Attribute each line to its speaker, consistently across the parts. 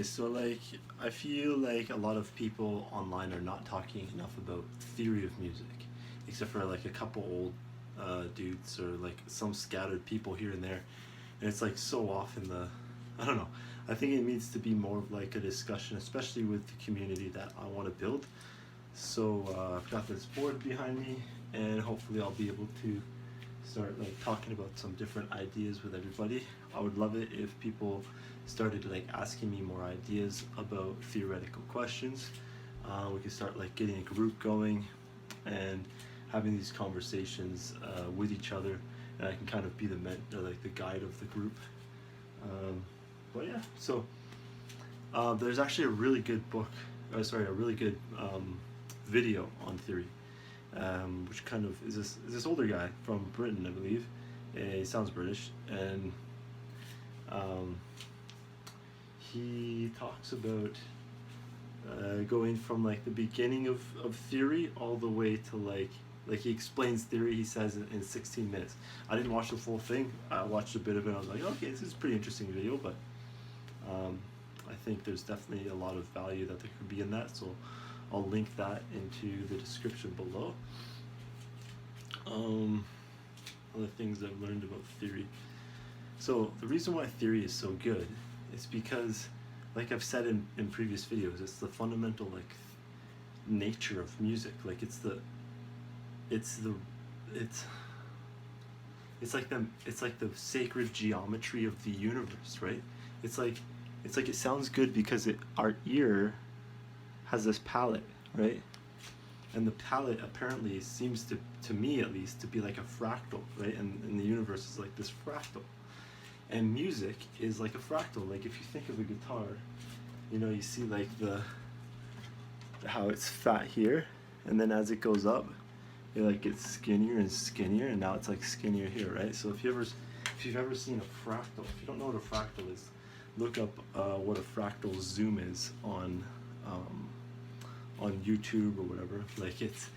Speaker 1: so like I feel like a lot of people online are not talking enough about theory of music, except for like a couple old dudes or like some scattered people here and there, and it's like so off in the, I don't know. I think it needs to be more of like a discussion, especially with the community that I want to build. So I've got this board behind me, and hopefully I'll be able to start like talking about some different ideas with everybody. I would love it if people started like asking me more ideas about theoretical questions. We could start like getting a group going and having these conversations with each other, and I can kind of be the like the guide of the group. But yeah, so there's actually a really good book, a really good video on theory, which kind of is this older guy from Britain, I believe. He sounds British, and he talks about going from like the beginning of theory all the way to like he explains theory, he says, in 16 minutes. I didn't watch the full thing. I watched a bit of it. I was like, okay, this is a pretty interesting video, but I think there's definitely a lot of value that there could be in that, so I'll link that into the description below. Other things I've learned about theory. So the reason why theory is so good is because, like I've said in previous videos, it's the fundamental like nature of music. Like it's like the sacred geometry of the universe, right? It's like it sounds good because our ear has this palette, right? And the palette apparently seems to me at least, to be like a fractal, right? And the universe is like this fractal. And music is like a fractal. Like if you think of a guitar, you see like how it's fat here, and then as it goes up, it like gets skinnier and skinnier, and now it's like skinnier here, right? So if you've ever seen a fractal, if you don't know what a fractal is, look up what a fractal zoom is on YouTube or whatever. Like it's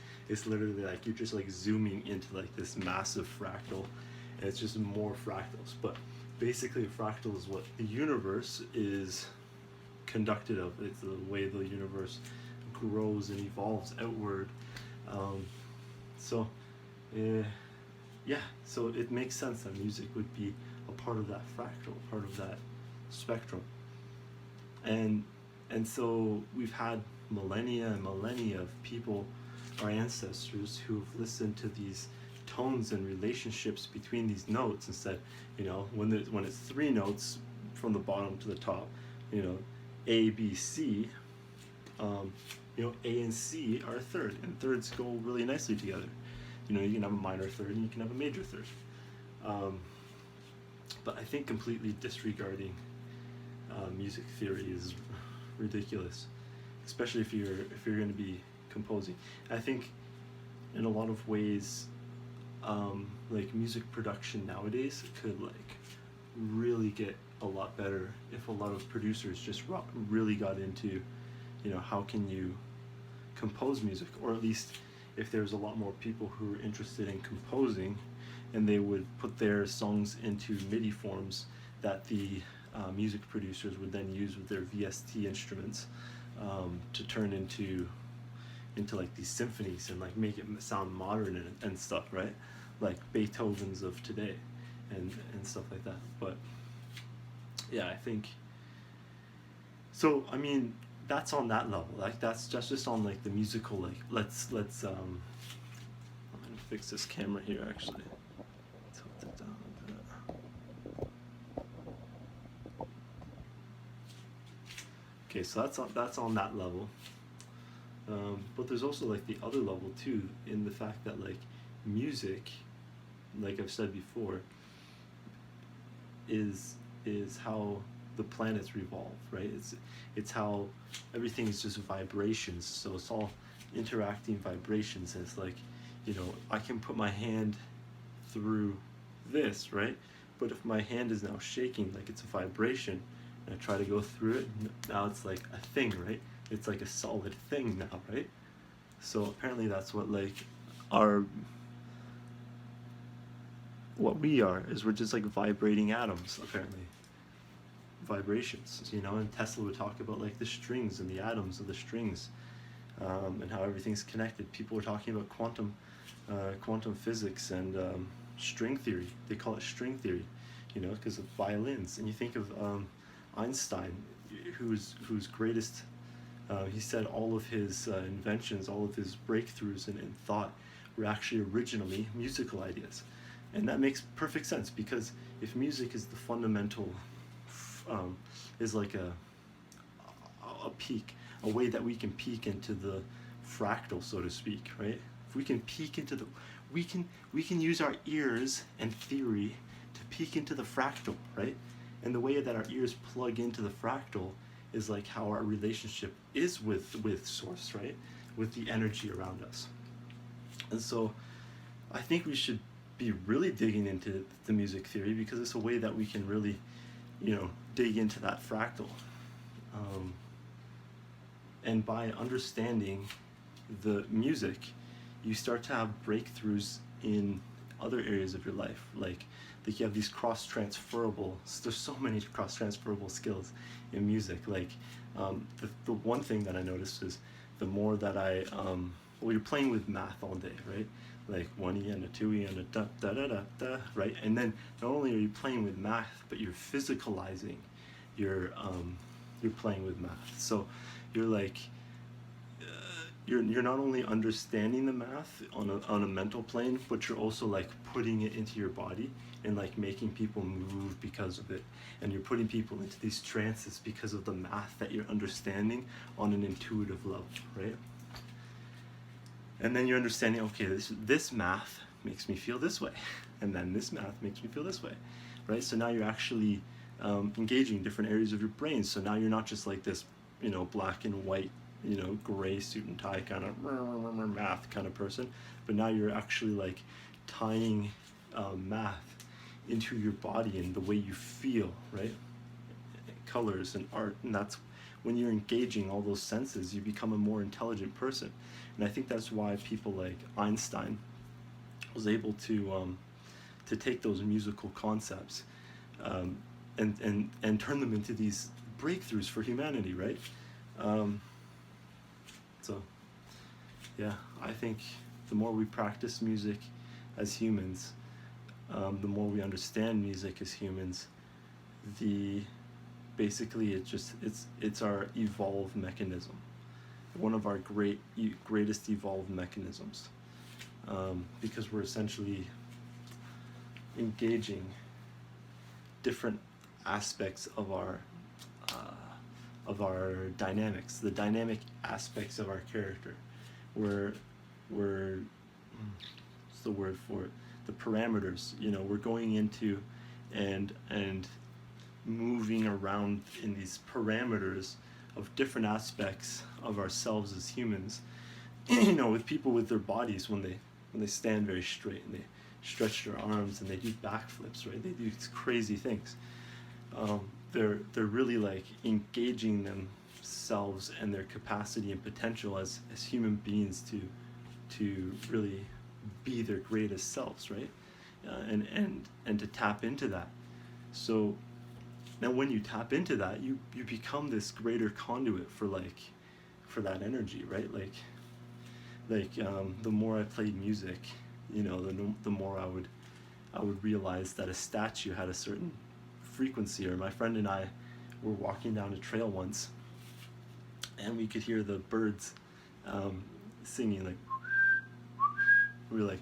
Speaker 1: literally like you're just like zooming into like this massive fractal, and it's just more fractals. But basically a fractal is what the universe is conducted of. It's the way the universe grows and evolves outward. So it makes sense that music would be a part of that fractal, part of that spectrum. And so we've had millennia and millennia of people, our ancestors, who've listened to these tones and relationships between these notes and said, when it's three notes from the bottom to the top, A, B, C, A and C are a third, and thirds go really nicely together. You can have a minor third and you can have a major third. But I think completely disregarding music theory is ridiculous, especially if you're going to be composing. I think in a lot of ways, like music production nowadays could like really get a lot better if a lot of producers just really got into, how can you compose music, or at least if there's a lot more people who are interested in composing, and they would put their songs into MIDI forms that the music producers would then use with their VST instruments to turn into like these symphonies and like make it sound modern and stuff, right? Like Beethoven's of today and stuff like that. But yeah, I think so. I mean, that's on that level. Like that's just on like the musical. Like let's I'm gonna fix this camera here actually. Tilt it down a bit. Okay, so that's on that level. But there's also like the other level too, in the fact that like music, like I've said before, is how the planets revolve, right? It's how everything is just vibrations. So it's all interacting vibrations. And it's like, I can put my hand through this, right? But if my hand is now shaking, like it's a vibration, and I try to go through it, now it's like a thing, right? It's like a solid thing now, right? So apparently that's what like what we are, is we're just like vibrating atoms, apparently. vibrations, you know. And Tesla would talk about like the strings and the atoms of the strings, and how everything's connected. People were talking about quantum physics and string theory. They call it string theory, you know, because of violins. And you think of Einstein, whose greatest, he said all of his inventions, all of his breakthroughs in thought were actually originally musical ideas. And that makes perfect sense, because if music is the fundamental, is like a peak, a way that we can peek into the fractal, so to speak, right? If we can peek into the, we can use our ears and theory to peek into the fractal, right? And the way that our ears plug into the fractal is like how our relationship is with source, right? With the energy around us. And so I think we should be really digging into the music theory, because it's a way that we can really, you know, dig into that fractal. And by understanding the music, you start to have breakthroughs in other areas of your life. Like you have these cross-transferable, there's so many cross-transferable skills in music. Like the one thing that I noticed is the more that well, you're playing with math all day, right? Like 1E and a 2E and a da da da da da, right? And then not only are you playing with math, but you're physicalizing your you're playing with math. So you're like you're not only understanding the math on a mental plane, but you're also like putting it into your body and like making people move because of it. And you're putting people into these trances because of the math that you're understanding on an intuitive level, right? And then you're understanding, okay, this math makes me feel this way, and then this math makes me feel this way, right? So now you're actually engaging different areas of your brain. So now you're not just like this, you know, black and white, you know, gray suit and tie kind of math kind of person, but now you're actually like tying math into your body and the way you feel, right? Colors and art, and that's when you're engaging all those senses, you become a more intelligent person. And I think that's why people like Einstein was able to take those musical concepts and turn them into these breakthroughs for humanity, right? So yeah, I think the more we practice music as humans, the more we understand music as humans, basically it's our evolved mechanism, one of our greatest evolved mechanisms, because we're essentially engaging different aspects of our dynamics, the dynamic aspects of our character. What's the word for it? The parameters. You know, we're going into and moving around in these parameters of different aspects of ourselves as humans. You know, with people with their bodies, when they stand very straight and they stretch their arms and they do backflips, right? They do these crazy things. They're really like engaging themselves and their capacity and potential as human beings to really be their greatest selves, right? And to tap into that. So now when you tap into that, you become this greater conduit for that energy, right? Like the more I played music, you know, the more I would realize that a statue had a certain frequency. Or my friend and I were walking down a trail once, and we could hear the birds singing, like, we were like,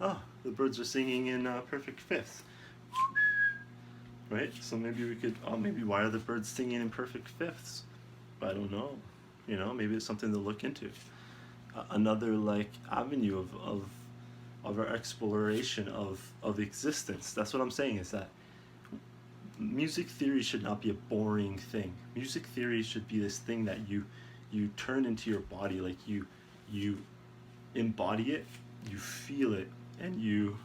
Speaker 1: oh, the birds are singing in perfect fifths, right? So maybe we could, maybe why are the birds singing in perfect fifths? I don't know, you know, maybe it's something to look into. Another like avenue of our exploration of existence. That's what I'm saying, is that music theory should not be a boring thing. Music theory should be this thing that you turn into your body, like you embody it, you feel it, and you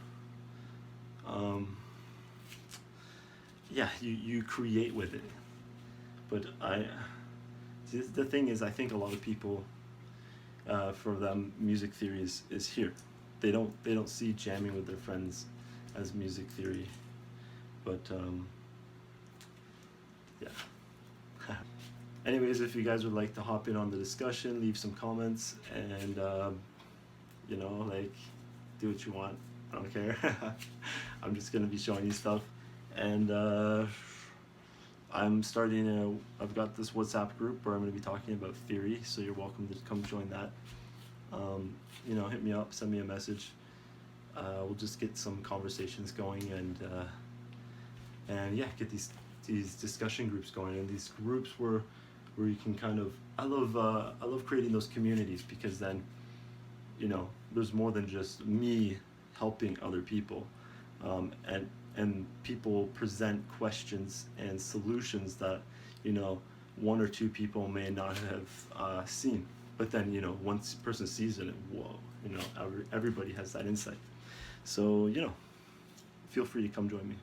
Speaker 1: create with it. But the thing is, I think a lot of people, for them, music theory is here. They don't see jamming with their friends as music theory. But yeah. Anyways, if you guys would like to hop in on the discussion, leave some comments, and you know, like, do what you want. I don't care. I'm just gonna be showing you stuff, and I've got this WhatsApp group where I'm gonna be talking about theory, so you're welcome to come join that. You know, hit me up, send me a message. We'll just get some conversations going, and yeah, get these discussion groups going, and these groups where you can kind of, I love creating those communities, because then, you know, there's more than just me helping other people, and people present questions and solutions that, you know, one or two people may not have seen, but then, you know, once a person sees it, whoa, you know, everybody has that insight. So, you know, feel free to come join me.